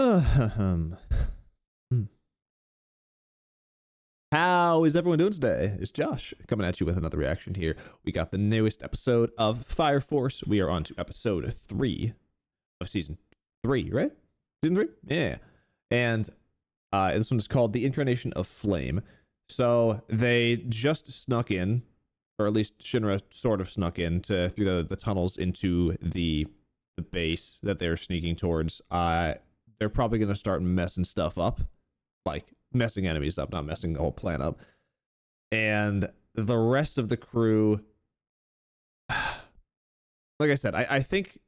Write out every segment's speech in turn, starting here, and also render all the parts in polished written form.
Hmm. How is everyone doing today? It's Josh coming at you with another reaction here. We got the newest episode of Fire Force. We are on to episode 3 of season 3, right? Season 3? Yeah. And this one is called The Incarnation of Flame. So they just snuck in, or at least Shinra sort of snuck in through the tunnels into the base that they're sneaking towards. They're probably going to start messing stuff up, like messing enemies up, not messing the whole plan up. And the rest of the crew, like I said, I think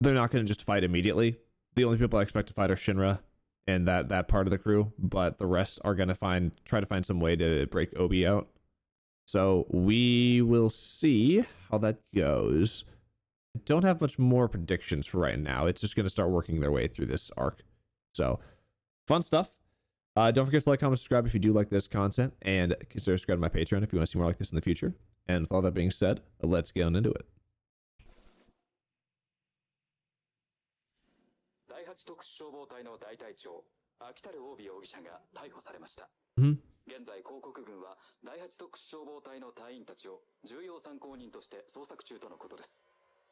they're not going to just fight immediately. The only people I expect to fight are Shinra and that part of the crew, but the rest are going to try to find some way to break Obi out. So we will see how that goes. I don't have much more predictions for right now. It's just going to start working their way through this arc. So fun stuff. Don't forget to like, comment, subscribe if you do like this content, and consider subscribing to my Patreon if you want to see more like this in the future. And with all that being said, let's get on into it. Mm-hmm.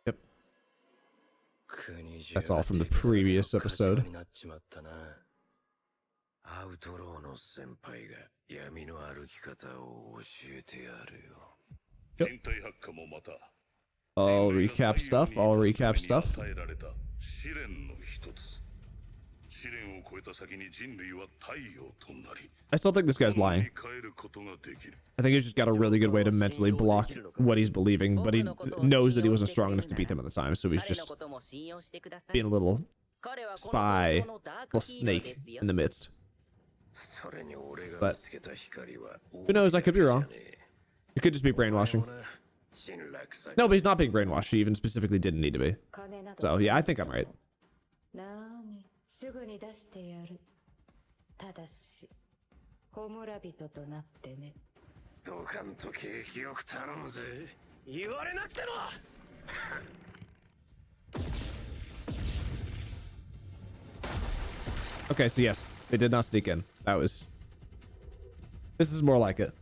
Yep. That's all from the previous episode. Yep. I'll recap stuff. I still think this guy's lying. I think he's just got a really good way to mentally block what he's believing, but he knows that he wasn't strong enough to beat them at the time, so he's just being a little spy, little snake in the midst. But who knows? I could be wrong. It could just be brainwashing. No, but he's not being brainwashed. He even specifically didn't need to be. So yeah, I think I'm right. Okay, so yes, they did not sneak in. This is more like it.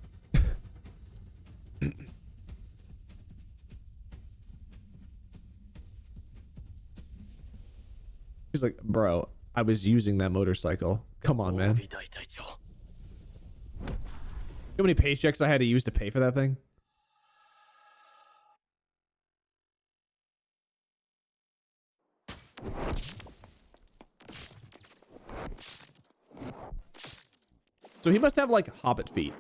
He's like, bro, I was using that motorcycle. Come on, man. You know how many paychecks I had to use to pay for that thing? So he must have like hobbit feet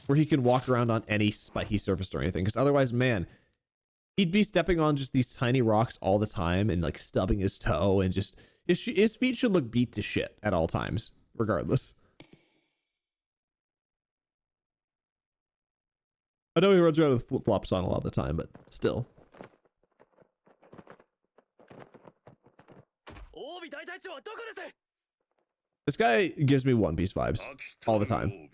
where he can walk around on any spiky surface or anything, because otherwise, man, he'd be stepping on just these tiny rocks all the time and like stubbing his toe, and just his feet should look beat to shit at all times, regardless. I know he runs around with flip-flops on a lot of the time, but still. This guy gives me One Piece vibes all the time.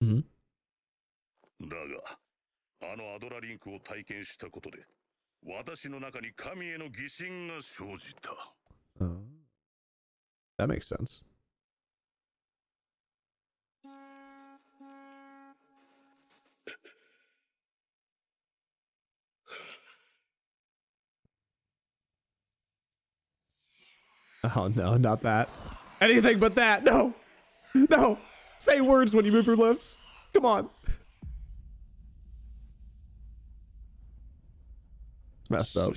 Mm-hmm. Oh, that makes sense. Oh no, not that. Anything but that. No. No. Say words when you move your lips. Come on. It's messed up.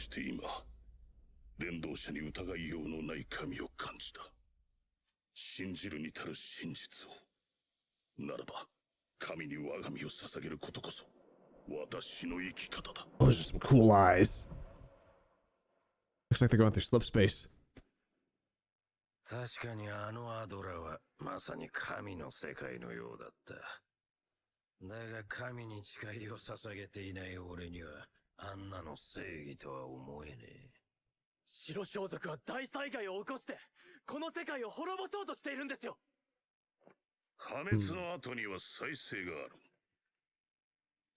Oh, those are some cool eyes. Looks like they're going through slip space. 確かにあのアドラはまさに神の世界のようだった。だが神に誓いを捧げていない俺にはあんなの正義とは思えねえ。白装束は大災害を起こしてこの世界を滅ぼそうとしているんですよ。破滅の後には再生がある。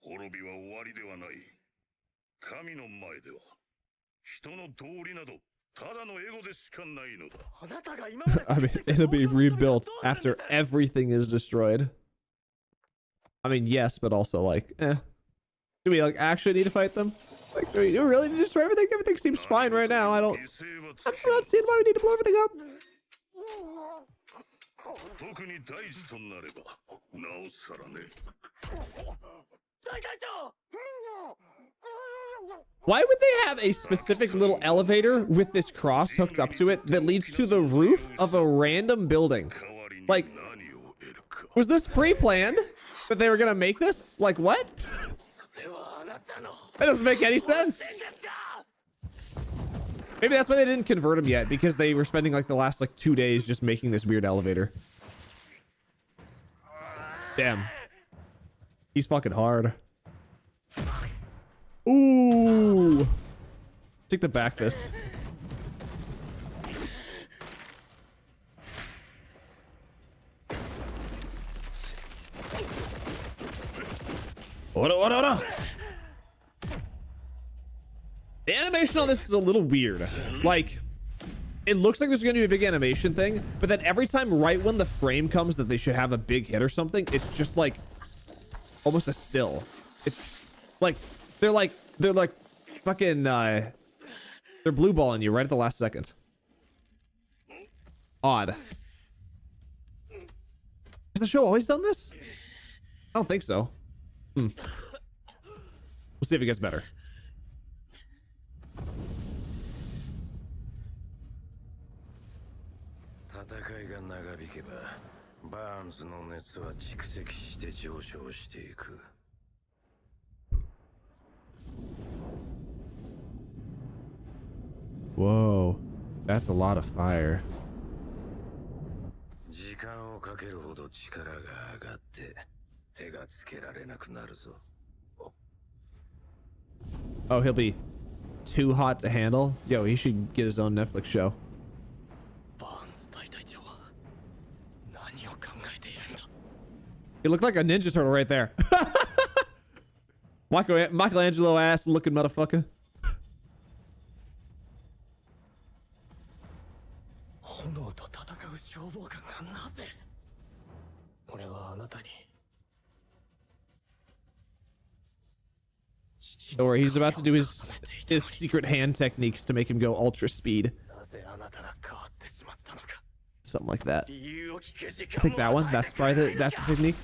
滅びは終わりではない。神の前では人の道理などただのエゴでしかないのだ。あなたが今まで I mean, it'll be rebuilt after everything is destroyed. I mean, yes, but also like, Do we like actually need to fight them? Like, do we really need to destroy everything? Everything seems fine right now. I'm not seeing why we need to blow everything up. 特に大事となればなおさらね。大隊長 Why would they have a specific little elevator with this cross hooked up to it that leads to the roof of a random building? Like, was this pre-planned that they were gonna make this? Like, what? That doesn't make any sense. Maybe that's why they didn't convert him yet, because they were spending like the last like 2 days just making this weird elevator. Damn. He's fucking hard. Ooh. Take the back fist. What? The animation on this is a little weird. Like, it looks like there's going to be a big animation thing, but then every time right when the frame comes that they should have a big hit or something, it's just like almost a still. It's like they're like fucking they're blue balling you right at the last second. Odd. Has the show always done this? I don't think so. We'll see if it gets better. Whoa, that's a lot of fire. Oh, he'll be too hot to handle? Yo, he should get his own Netflix show. He looked like a Ninja Turtle right there. Michelangelo ass looking motherfucker. Don't worry, he's about to do his secret hand techniques to make him go ultra speed. Something like that. I think that one. That's probably that's the technique.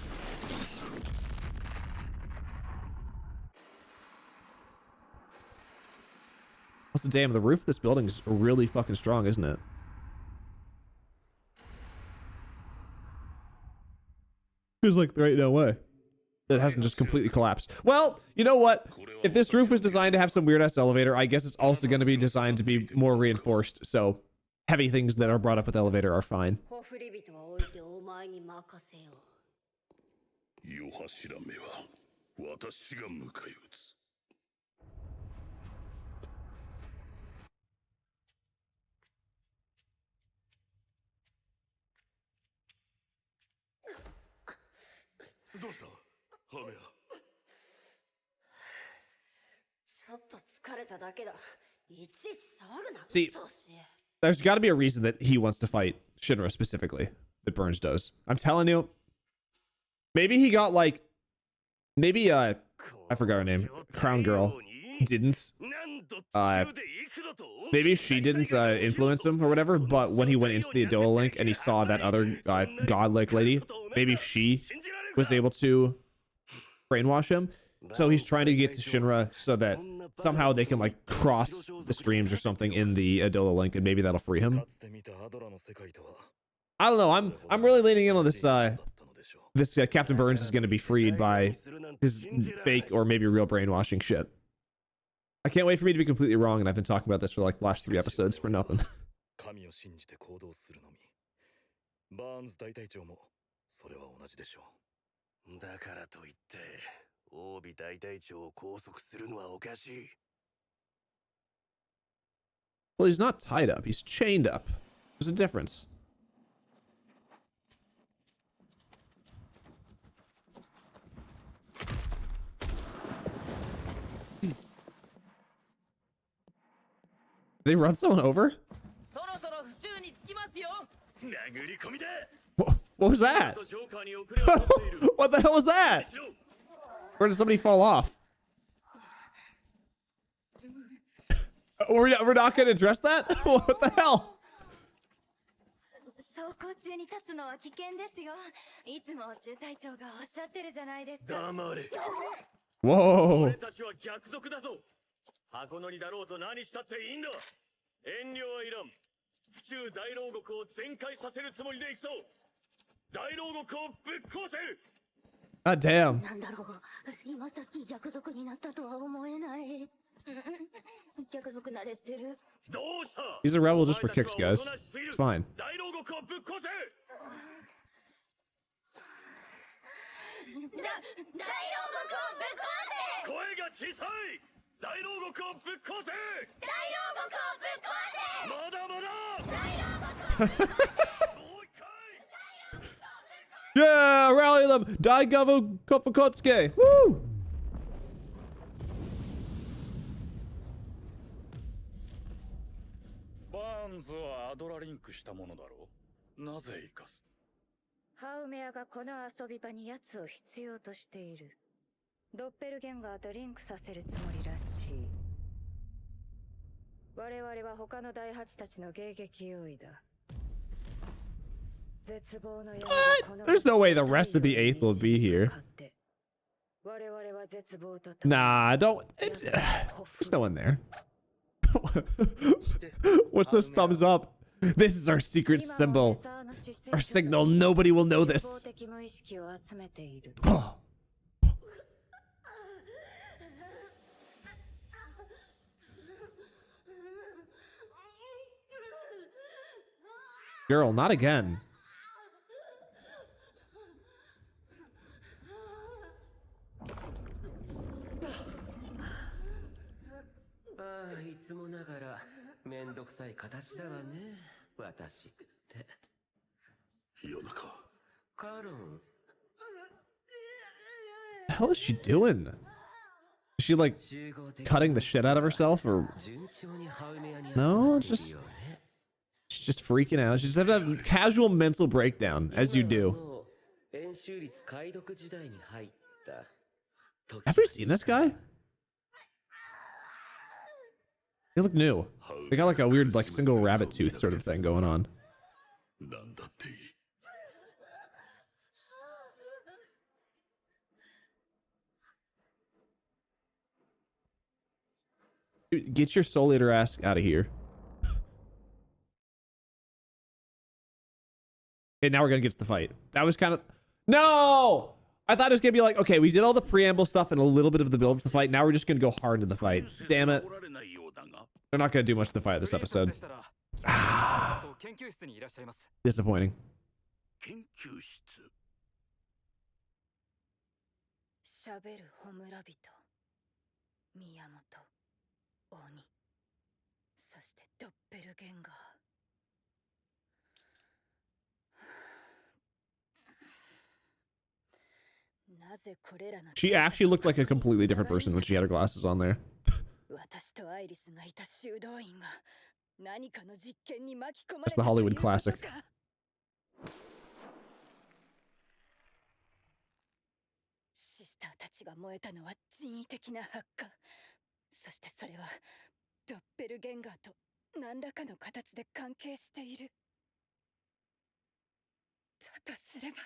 Also, damn, the roof of this building is really fucking strong, isn't it? Feels like there ain't no way that hasn't just completely collapsed. Well, you know what? If this roof was designed to have some weird ass elevator, I guess it's also going to be designed to be more reinforced. So heavy things that are brought up with the elevator are fine. どうしたハメヤ。ちょっと疲れただけだ。いちいち騒ぐな。 See, there's got to be a reason that he wants to fight Shinra specifically, that Burns does. I'm telling you, maybe he got like, maybe I forgot her name, Crown Girl didn't. Maybe she didn't influence him or whatever, but when he went into the Adola Link and he saw that other godlike lady, maybe she was able to brainwash him. So he's trying to get to Shinra so that somehow they can like cross the streams or something in the Adola Link, and maybe that'll free him. I don't know. I'm really leaning in on this. This Captain Burns is going to be freed by his fake or maybe real brainwashing shit. I can't wait for me to be completely wrong, and I've been talking about this for like the last 3 episodes for nothing. だからといって OB 大隊長を拘束するのはおかしい。 Well, he's not tied up. He's chained up. There's a difference. They run someone over? そろそろ府中に着きますよ。殴り込みだ。 What was that? ジョーカーに遅れを取っている。 What the hell was that? Where did somebody fall off? We're not gonna address that? What the hell? 走行中に立つのは危険ですよ。いつも中隊長がおっしゃってるじゃないですか。黙れ。 Whoa. 俺たちは逆賊だぞ。箱乗りだろうと何したっていいんだ。遠慮はいらん。府中大牢獄を全開させるつもりで行くぞ。大牢獄をぶっ壊せ。 God damn. なんだろう。今さっき逆賊になったとは思えない。逆賊慣れしてる。どうした。 He's a rebel just for kicks, guys. It's fine. 大牢獄をぶっ壊せ。大牢獄をぶっ壊せ。声が小さい。大牢獄をぶっ壊せ。大牢獄をぶっ壊せ。まだまだ。大牢獄をぶっ壊せ。もう一回。 Yeah, rally them. Dai Gavo Kopakotsuke. Woo! バーンズはアドラリンクしたものだろう。なぜ生かす。ハウメアがこの遊び場に奴を必要としている。ドッペルゲンガーとリンクさせるつもりらしい。我々は他の第八たちの迎撃用意だ。絶望の矢がこの There's no way the rest of the 8th will be here. 我々は絶望と Nah, don't. There's no one there. What's this thumbs up? This is our secret symbol. Our signal. Nobody will know this. Oh. Girl, not again. ああ、いつもながらめんどくさい形だわね。私って。夜中。カロン。 What the hell is she doing? Is she like cutting the shit out of herself or no? She's just freaking out. She's have to have a casual mental breakdown as you do. Have you seen this guy? They look new. They got like a weird like single rabbit tooth sort of thing going on. なんだっていい。 Dude, get your soul eater ass out of here. Okay, now we're gonna get to the fight. That was kind of no. I thought it was gonna be like, okay, we did all the preamble stuff and a little bit of the build to the fight. Now we're just gonna go hard into the fight. Damn it. They're not gonna do much to the fight this episode. Disappointing. 研究室。喋るホムラビト、宮本、鬼、そしてドッペルゲンガー。なぜこれらの She actually looked like a completely different person when she had her glasses on there. 私とアイリスがいた修道院が何かの実験に巻き込まれ That's た the という Hollywood ことか。 classic. シスターたちが燃えたのは人為的な発火。そしてそれはドッペルゲンガーと何らかの形で関係している。だとすれば。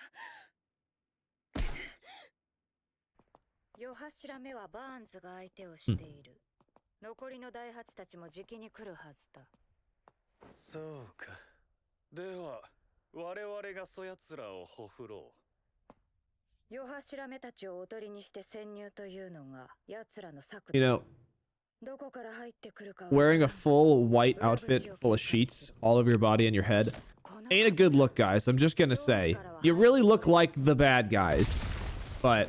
夜柱目はバーンズが相手をしている。残りの第八たちもじきに来るはずだ。そうか。では我々がそやつらをほふろう。夜柱目たちをおとりにして潜入というのが奴らの策 You だ。 know, どこから入ってくるか wearing a full white outfit full of sheets all over your body and your head ain't a good look, guys. I'm just gonna say. You really look like the bad guys. But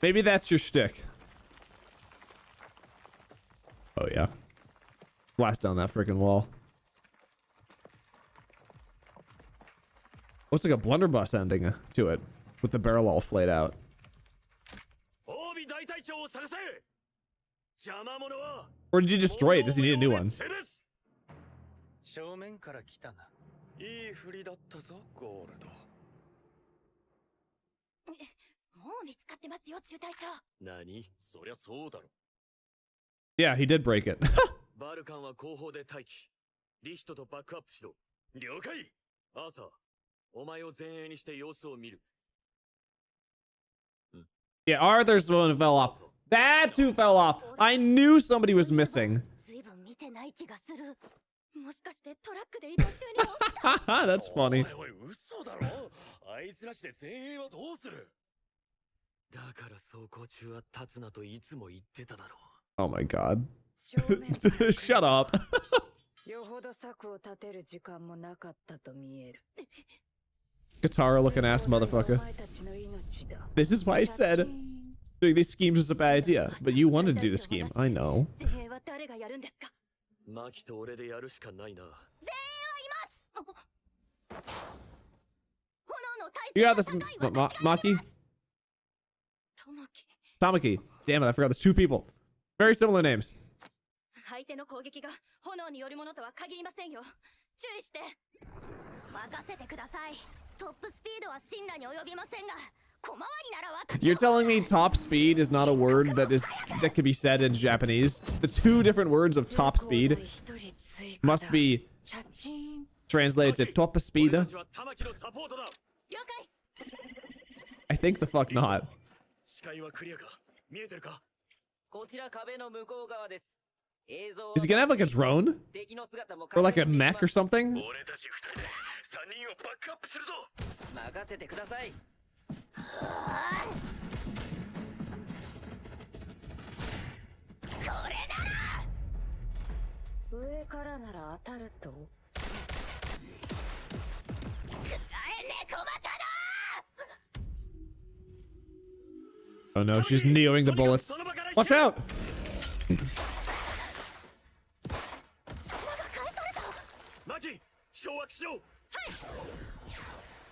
Maybe that's your shtick. Oh yeah. Blast down that freaking wall. Looks like a blunderbuss ending to it, with the barrel all flayed out. Or did you destroy it? Does he need a new one? 正面から来たな。いい振りだったぞ、ゴールド。もう見つかってますよ、中隊長。何？そりゃそうだろ。Yeah, he did break it. バルカンは後方で待機。リヒトとバックアップしろ。了解。アーサー、お前を前衛にして様子を見る。Yeah, Arthur's the one who fell off. That's who fell off. I knew somebody was missing. ずいぶん見てない気がする。もしかしてトラックで移動中に That's funny. おいおい、嘘だろ。あいつなしで前衛はどうする？だから走行中は立つなといつも言ってただろう。Oh my god. Shut up. よほど策を立てる時間もなかったと見える。 Guitar looking ass motherfucker. This is why I said doing these schemes is a bad idea. But you wanted to do the scheme. I know. 前衛は誰がやるんですか？マキと俺でやるしかないな。前衛はいます。炎の耐 You 性 got が this, 高い私 Maki? 友樹。 Tamaki. Damn it, I forgot there's two people. Very similar names. 相手の攻撃が炎によるものとは限りませんよ。注意して。任せてください。トップスピードはシンラに及びませんが、小回りなら私。 You're telling me top speed is not a word that could be said in Japanese? The two different words of top speed must be translated to top speed? 俺たちは玉木のサポートだ。了解。 I think the fuck not. 視界はクリアか？見えてるか？こちら壁の向こう側です。映像 Is he gonna have like a drone? 敵の姿も Or like a mech or something? 俺たち二人で三人をバックアップするぞ。任せてください。これなら上からなら当たると。猫股だ。 Oh no, she's neoing the bullets. Watch out! マキ、掌握しろ。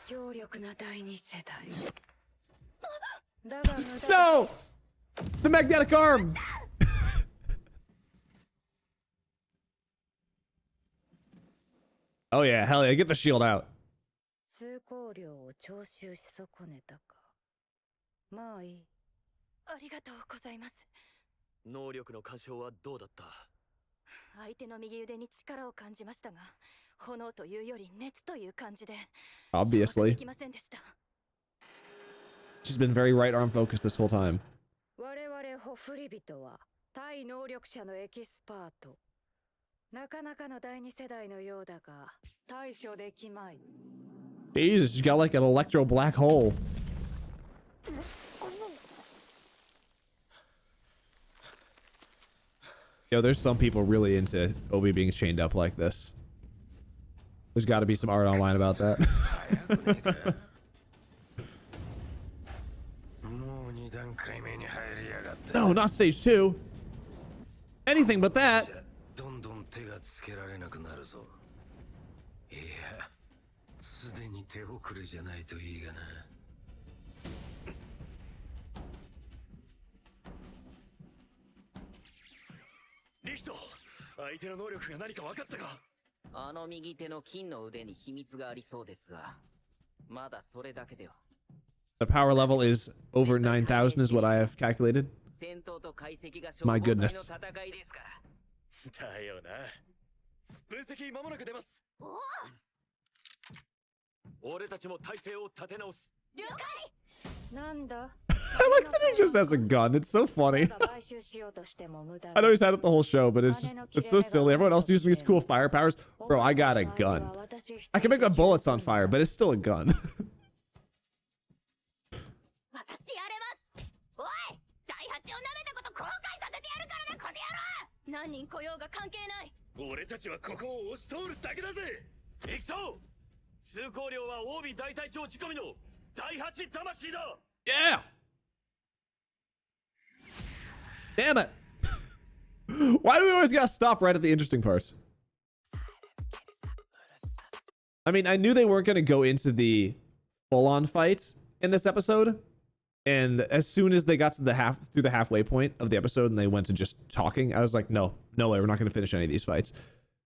強力な第二世代。だが無駄。 No! The magnetic arm! Oh yeah, hell yeah, get the shield out. 通行料を徴収し損ねたか。まあいい。ありがとうございます。能力の干渉はどうだった？相手の右腕に力を感じましたが、炎というより熱という感じで。 Obviously. できませんでした。 She's been very right arm focused this whole time. 我々ホフリ人は対能力者のエキスパート。なかなかの第二世代のようだが対処できまい。 Jesus, she's got like an electro black hole. Yo, there's some people really into Obi being chained up like this. There's got to be some art online about that. No, not stage 2. Anything but that. どんどん手がつけられなくなるぞ。いや、すでに手遅れじゃないといいがな。リヒト、相手の能力が何か分かったか？あの右手の金の腕に秘密がありそうですが、まだそれだけでは。The power level is over 9,000 is what I have calculated. 戦闘と解析が My 消防隊の goodness. 戦いですから。だよな。分析間もなく出ます。俺たちも体勢を立て直す。了解。なんだ I like that he just has a gun. It's so funny. 買収しようとしても無駄 I know he's had it the whole show, but it's so silly. Everyone else using these cool fire powers. Bro, I got a gun. I can make my bullets on fire, but it's still a gun. 私やれます。おい、第八を舐めたこと後悔させてやるからな、この野郎。何人来ようが関係ない。俺たちはここを押し通るだけだぜ。行くぞ。通行料はOB大隊長仕込みの第八魂だ。Yeah. Damn it. Why do we always gotta stop right at the interesting parts? I mean, I knew they weren't gonna go into the full-on fight in this episode. And as soon as they got to through the halfway point of the episode and they went to just talking, I was like, no way, we're not going to finish any of these fights.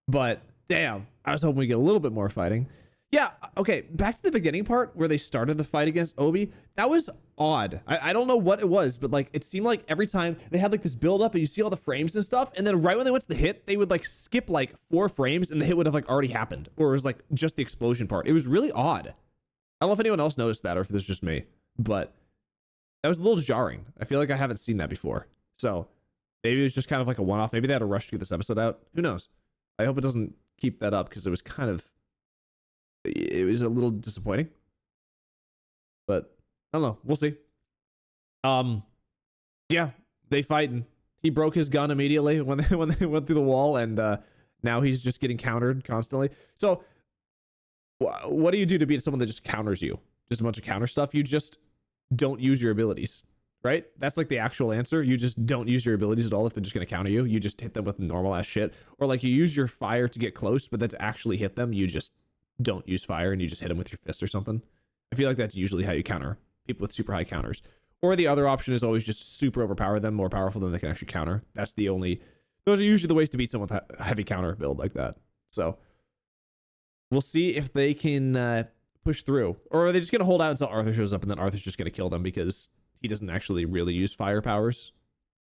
But damn, I was hoping we get a little bit more fighting. Yeah, okay, back to the beginning part where they started the fight against Obi. That was odd. I don't know what it was, but like it seemed like every time they had like this build up and you see all the frames and stuff, and then right when they went to the hit, they would like skip like 4 frames and the hit would have like already happened, or it was like just the explosion part. It was really odd. I don't know if anyone else noticed that or if this is just me, but that was a little jarring. I feel like I haven't seen that before. So maybe it was just kind of like a one-off. Maybe they had to rush to get this episode out. Who knows? I hope it doesn't keep that up because it was a little disappointing. But I don't know. We'll see. Yeah, they fight and he broke his gun immediately when they went through the wall, and now he's just getting countered constantly. So what do you do to beat someone that just counters you? Just a bunch of counter stuff? You just don't use your abilities, right? That's like the actual answer. You just don't use your abilities at all if they're just going to counter you. You just hit them with normal ass shit. Or like you use your fire to get close, but then to actually hit them, you just don't use fire and you just hit them with your fist or something. I feel like that's usually how you counter people with super high counters. Or the other option is always just super overpower them, more powerful than they can actually counter. Those are usually the ways to beat someone with a heavy counter build like that. So we'll see if they can push through, or are they just going to hold out until Arthur shows up and then Arthur's just going to kill them because he doesn't actually really use fire powers.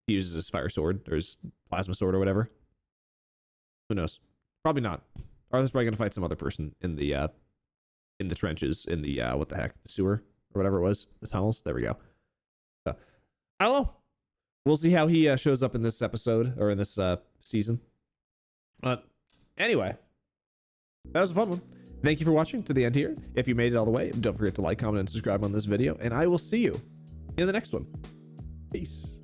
He uses his fire sword or his plasma sword or whatever. Who knows? Probably not. Arthur's probably going to fight some other person in the trenches, in the what the heck, the sewer or whatever it was, the tunnels. There we go. So, I don't know. We'll see how he shows up in this episode or in this season. But anyway, that was a fun one. Thank you for watching to the end here. If you made it all the way, don't forget to like, comment, and subscribe on this video, and I will see you in the next one. Peace.